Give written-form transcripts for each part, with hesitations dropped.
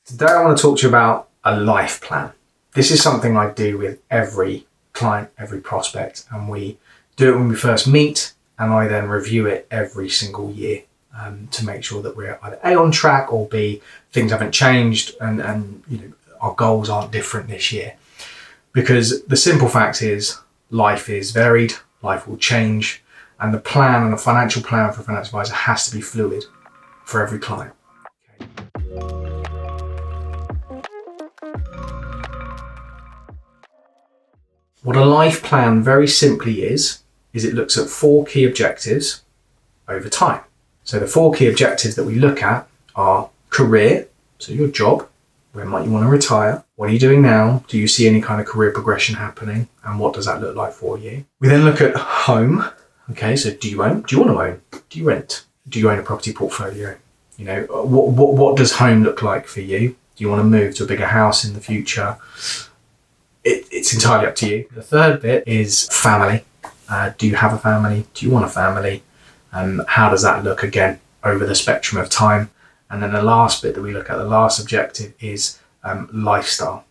Today I want to talk to you about a life plan. This is something I do with every client, every prospect, and we do it when we first meet, and I then review it every single year to make sure that we're either A, on track, or B, things haven't changed and our goals aren't different this year. Because the simple fact is life is varied, life will change, and the plan and the financial plan for a financial advisor has to be fluid for every client. What a life plan very simply is it looks at 4 key objectives over time. So the 4 key objectives that we look at are career, so your job, when might you want to retire, what are you doing now, do you see any kind of career progression happening, and what does that look like for you? We then look at home, okay, so do you own, do you want to own, do you rent, do you own a property portfolio? What does home look like for you? Do you want to move to a bigger house in the future? It's entirely up to you. The third bit is family. Do you have a family? Do you want a family? How does that look again over the spectrum of time? And then the last bit that we look at, the last objective, is lifestyle.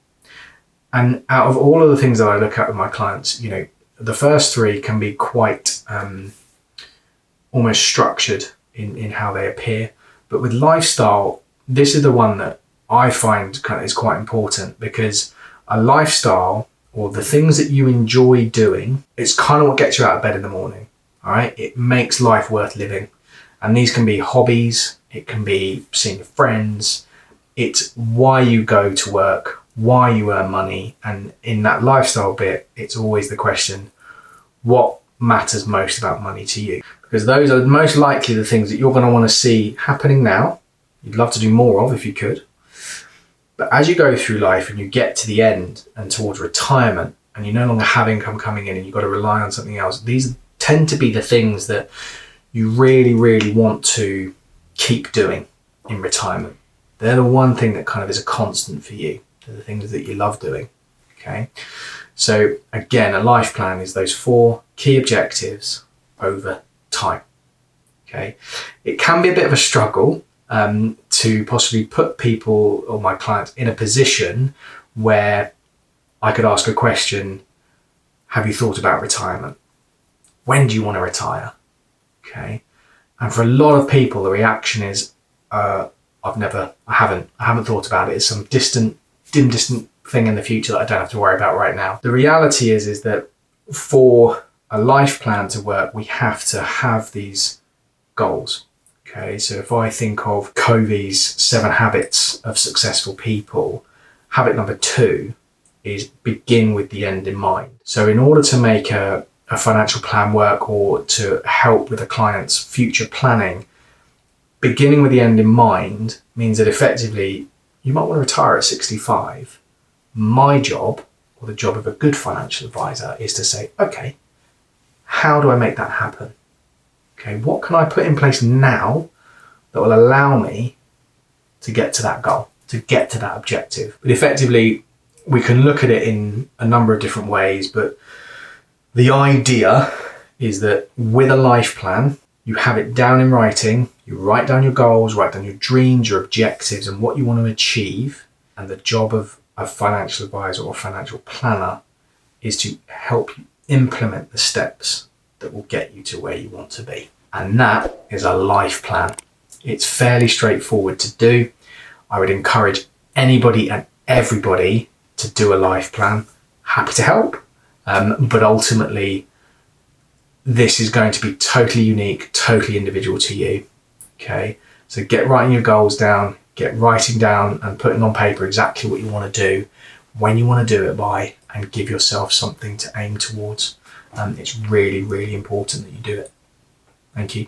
And out of all of the things that I look at with my clients, the first 3 can be quite almost structured in how they appear. But with lifestyle, this is the one that I find is quite important, because a lifestyle, or the things that you enjoy doing, it's kind of what gets you out of bed in the morning. All right, it makes life worth living, and these can be hobbies, it can be seeing your friends, it's why you go to work, why you earn money. And in that lifestyle bit, it's always the question, what matters most about money to you? Because those are most likely the things that you're going to want to see happening now. You'd love to do more of if you could. But as you go through life and you get to the end and towards retirement, and you no longer have income coming in and you've got to rely on something else, these tend to be the things that you really, really want to keep doing in retirement. They're the one thing that kind of is a constant for you. They're the things that you love doing. Okay. So again, a life plan is those 4 key objectives over time. Okay. It can be a bit of a struggle to possibly put people or my clients in a position where I could ask a question, have you thought about retirement? When do you want to retire? Okay. And for a lot of people, the reaction is, I haven't thought about it. It's some distant thing in the future that I don't have to worry about right now. The reality is that for a life plan to work, we have to have these goals. Okay, so if I think of Covey's 7 habits of successful people, habit number 2 is begin with the end in mind. So in order to make a financial plan work, or to help with a client's future planning, beginning with the end in mind means that effectively you might want to retire at 65. My job, or the job of a good financial advisor, is to say, okay, how do I make that happen? Okay, what can I put in place now that will allow me to get to that goal, to get to that objective? But effectively, we can look at it in a number of different ways, but the idea is that with a life plan, you have it down in writing, you write down your goals, write down your dreams, your objectives, and what you want to achieve. And the job of a financial advisor or financial planner is to help you implement the steps that will get you to where you want to be. And that is a life plan. It's fairly straightforward to do. I would encourage anybody and everybody to do a life plan. Happy to help. But ultimately, this is going to be totally unique, totally individual to you. Okay. So get writing your goals down, get writing down and putting on paper exactly what you want to do, when you want to do it by, and give yourself something to aim towards. It's really, really important that you do it. Thank you.